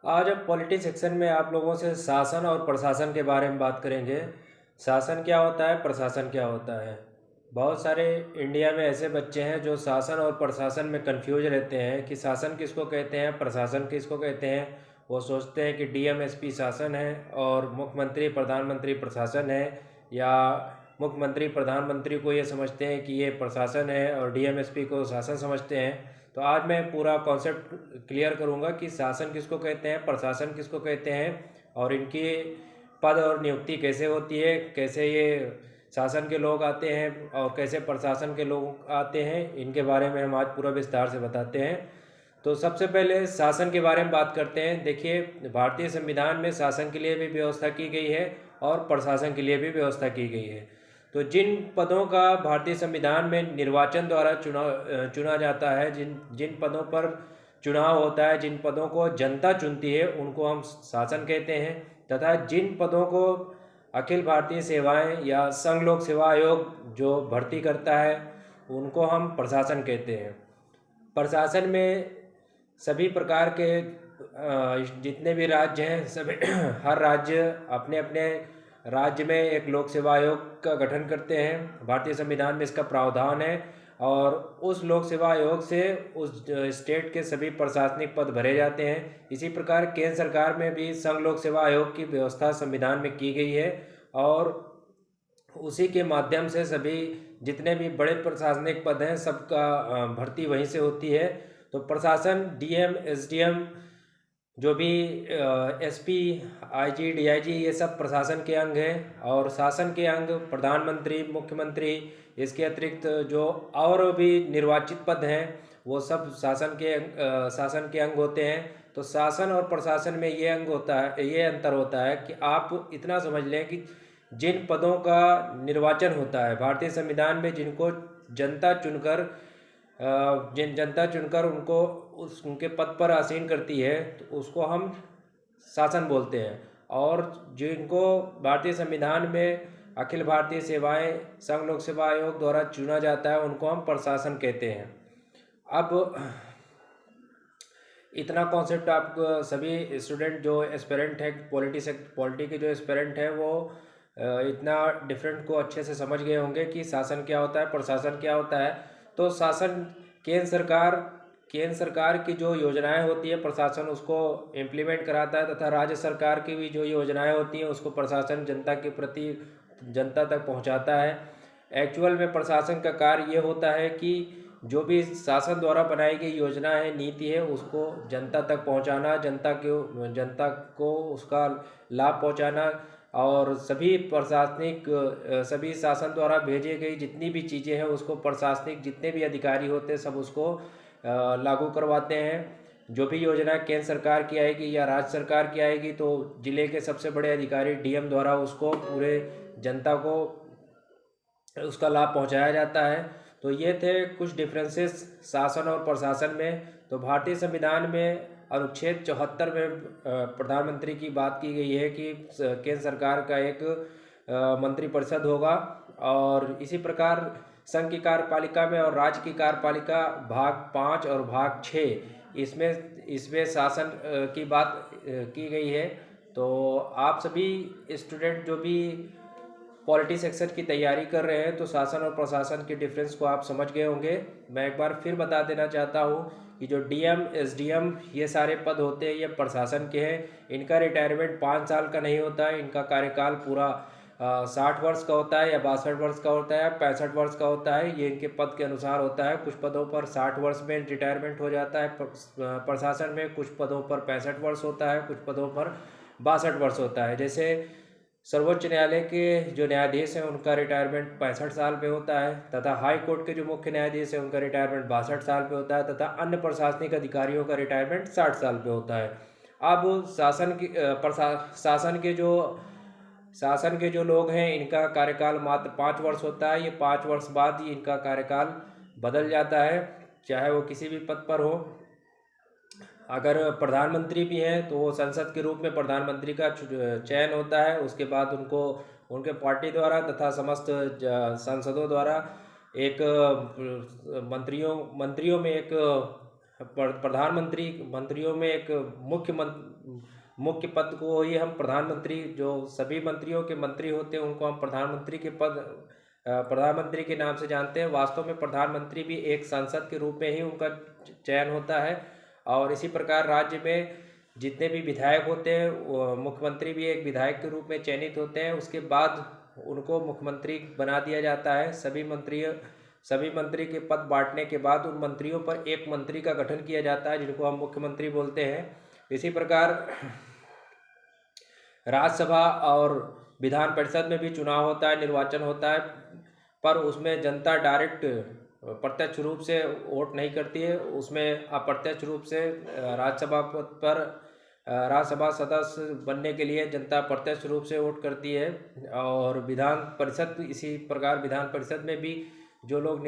आज अब polity section में आप लोगों से शासन और प्रशासन के बारे में बात करेंगे। शासन क्या होता है, प्रशासन क्या होता है। बहुत सारे इंडिया में ऐसे बच्चे हैं जो शासन और प्रशासन में कंफ्यूज रहते हैं कि शासन किसको कहते हैं, प्रशासन किसको कहते हैं। वो सोचते हैं कि डीएम एसपी शासन है और मुख्यमंत्री प्रधानमंत्री प्रशासन है, या मुख्यमंत्री प्रधानमंत्री को ये समझते हैं कि ये प्रशासन है और डीएम एसपी को शासन समझते हैं। तो आज मैं पूरा कॉन्सेप्ट क्लियर करूंगा कि शासन किसको कहते हैं, प्रशासन किसको कहते हैं, और इनकी पद और नियुक्ति कैसे होती है, कैसे ये शासन के लोग आते हैं और कैसे प्रशासन के लोग आते हैं। इनके बारे में हम आज पूरा विस्तार से बताते हैं। तो सबसे पहले शासन के बारे में बात करते हैं। देखिए, भारतीय संविधान में शासन के लिए भी व्यवस्था की गई है और प्रशासन के लिए भी व्यवस्था की गई है। तो जिन पदों का भारतीय संविधान में निर्वाचन द्वारा चुना जाता है, जिन जिन पदों पर चुनाव होता है, जिन पदों को जनता चुनती है, उनको हम शासन कहते हैं। तथा जिन पदों को अखिल भारतीय सेवाएं या संघ लोक सेवा आयोग जो भर्ती करता है, उनको हम प्रशासन कहते हैं। प्रशासन में सभी प्रकार के जितने भी राज्य हैं, सभी हर राज्य अपने अपने राज्य में एक लोक सेवा आयोग का गठन करते हैं। भारतीय संविधान में इसका प्रावधान है और उस लोक सेवा आयोग से उस स्टेट के सभी प्रशासनिक पद भरे जाते हैं। इसी प्रकार केंद्र सरकार में भी संघ लोक सेवा आयोग की व्यवस्था संविधान में की गई है और उसी के माध्यम से सभी जितने भी बड़े प्रशासनिक पद हैं सबका भर्ती वहीं से होती है। तो प्रशासन डीएम एसडीएम जो भी एसपी आईजी डीआईजी ये सब प्रशासन के अंग हैं। और शासन के अंग प्रधानमंत्री, मुख्यमंत्री, इसके अतिरिक्त जो और भी निर्वाचित पद हैं वो सब शासन के अंग होते हैं। तो शासन और प्रशासन में ये अंग होता है, ये अंतर होता है कि आप इतना समझ लें कि जिन पदों का निर्वाचन होता है भारतीय संविधान में, जिनको जनता चुनकर जनता चुनकर उनको उनके पद पर आसीन करती है, तो उसको हम शासन बोलते हैं। और जिनको भारतीय संविधान में अखिल भारतीय सेवाएं संघ लोक सेवा आयोग द्वारा चुना जाता है, उनको हम प्रशासन कहते हैं। अब इतना कॉन्सेप्ट आप सभी स्टूडेंट जो एस्पिरेंट है, पॉलिटी के जो एस्पिरेंट है, वो इतना डिफरेंट को अच्छे से समझ गए होंगे कि शासन क्या होता है, प्रशासन क्या होता है। तो शासन केंद्र सरकार की जो योजनाएं होती है, प्रशासन उसको इम्प्लीमेंट कराता है, तथा राज्य सरकार की भी जो योजनाएं होती हैं उसको प्रशासन जनता के प्रति जनता तक पहुंचाता है। एक्चुअल में प्रशासन का कार्य ये होता है कि जो भी शासन द्वारा बनाई गई योजना है, नीति है, उसको जनता तक पहुंचाना, जनता को उसका लाभ पहुंचाना, और सभी शासन द्वारा भेजे गई जितनी भी चीज़ें हैं उसको प्रशासनिक जितने भी अधिकारी होते हैं सब उसको लागू करवाते हैं। जो भी योजना केंद्र सरकार की आएगी या राज्य सरकार की आएगी, तो जिले के सबसे बड़े अधिकारी डीएम द्वारा उसको पूरे जनता को उसका लाभ पहुंचाया जाता है। तो ये थे कुछ डिफरेंसेस शासन और प्रशासन में। तो भारतीय संविधान में अनुच्छेद 74 में प्रधानमंत्री की बात की गई है कि केंद्र सरकार का एक मंत्रिपरिषद होगा। और इसी प्रकार संघ की कार्यपालिका में और राज्य की कार्यपालिका भाग 5 और भाग 6 इसमें शासन की बात की गई है। तो आप सभी स्टूडेंट जो भी पॉलिटी सेक्शन की तैयारी कर रहे हैं, तो शासन और प्रशासन के डिफरेंस को आप समझ गए होंगे। मैं एक बार फिर बता देना चाहता हूँ कि जो डीएम एसडीएम ये सारे पद होते हैं ये प्रशासन के हैं। इनका रिटायरमेंट 5 साल का नहीं होता है, इनका कार्यकाल पूरा 60 वर्ष का होता है या 62 वर्ष का होता है या 65 वर्ष का होता है। ये इनके पद के अनुसार होता है। कुछ पदों पर 60 वर्ष में रिटायरमेंट हो जाता है प्रशासन में, कुछ पदों पर 65 वर्ष होता है, कुछ पदों पर 62 वर्ष होता है। जैसे सर्वोच्च न्यायालय के जो न्यायाधीश हैं उनका रिटायरमेंट 65 साल पे होता है, तथा हाई कोर्ट के जो मुख्य न्यायाधीश हैं उनका रिटायरमेंट 62 साल पे होता है, तथा अन्य प्रशासनिक अधिकारियों का रिटायरमेंट 60 साल पे होता है। अब शासन के जो लोग हैं इनका कार्यकाल मात्र 5 वर्ष होता है। ये 5 वर्ष बाद ही इनका कार्यकाल बदल जाता है, चाहे वो किसी भी पद पर हो। अगर प्रधानमंत्री भी हैं तो वो संसद के रूप में प्रधानमंत्री का चयन होता है। उसके बाद उनको उनके पार्टी द्वारा तथा समस्त सांसदों द्वारा एक मंत्रियों में एक प्रधानमंत्री मंत्रियों में एक मुख्य पद को ही हम प्रधानमंत्री, जो सभी मंत्रियों के मंत्री होते हैं उनको हम प्रधानमंत्री के नाम से जानते हैं। वास्तव में प्रधानमंत्री भी एक सांसद के रूप में ही उनका चयन होता है। और इसी प्रकार राज्य में जितने भी विधायक होते हैं, मुख्यमंत्री भी एक विधायक के रूप में चयनित होते हैं। उसके बाद उनको मुख्यमंत्री बना दिया जाता है। सभी मंत्री के पद बांटने के बाद उन मंत्रियों पर एक मंत्री का गठन किया जाता है, जिनको हम मुख्यमंत्री बोलते हैं। इसी प्रकार राज्यसभा और विधान परिषद में भी चुनाव होता है, निर्वाचन होता है, पर उसमें जनता डायरेक्ट प्रत्यक्ष रूप से वोट नहीं करती है। उसमें अप्रत्यक्ष रूप से राज्यसभा पद पर राज्यसभा सदस्य बनने के लिए जनता प्रत्यक्ष रूप से वोट करती है। और विधान परिषद, इसी प्रकार विधान परिषद में भी जो लोग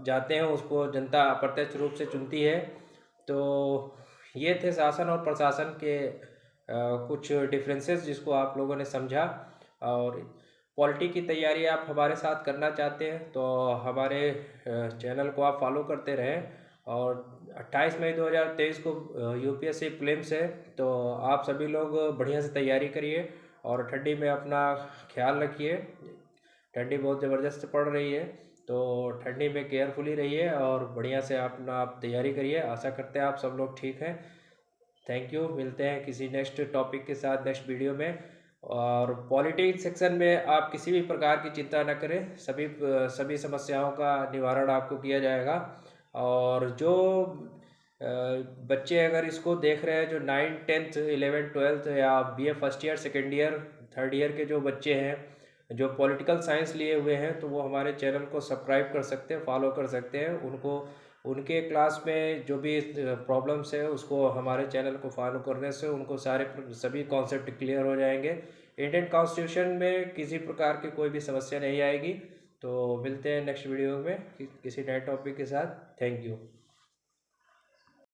जाते हैं उसको जनता अप्रत्यक्ष रूप से चुनती है। तो ये थे शासन और प्रशासन के कुछ डिफरेंसेस जिसको आप लोगों ने समझा। और पॉलिटी की तैयारी आप हमारे साथ करना चाहते हैं तो हमारे चैनल को आप फॉलो करते रहें। और 28 मई 2023 को यूपीएससी प्रीलिम्स है, तो आप सभी लोग बढ़िया से तैयारी करिए और ठंडी में अपना ख्याल रखिए। ठंडी बहुत ज़बरदस्त पड़ रही है, तो ठंडी में केयरफुली रहिए और बढ़िया से अपना आप तैयारी करिए। आशा करते हैं आप सब लोग ठीक हैं। Thank you. मिलते हैं किसी नेक्स्ट टॉपिक के साथ नेक्स्ट वीडियो में। और पॉलिटिक्स सेक्शन में आप किसी भी प्रकार की चिंता न करें, सभी समस्याओं का निवारण आपको किया जाएगा। और जो बच्चे अगर इसको देख रहे हैं, जो 9, 10, 11, 12 या BA first year, second year, third year के जो बच्चे हैं जो पॉलिटिकल साइंस लिए हुए हैं, तो वो हमारे चैनल को सब्सक्राइब कर सकते हैं, फॉलो कर सकते हैं। उनको उनके क्लास में जो भी प्रॉब्लम्स है उसको हमारे चैनल को फॉलो करने से उनको सभी कॉन्सेप्ट क्लियर हो जाएंगे। इंडियन कॉन्स्टिट्यूशन में किसी प्रकार की कोई भी समस्या नहीं आएगी। तो मिलते हैं नेक्स्ट वीडियो में किसी नए टॉपिक के साथ। Thank you.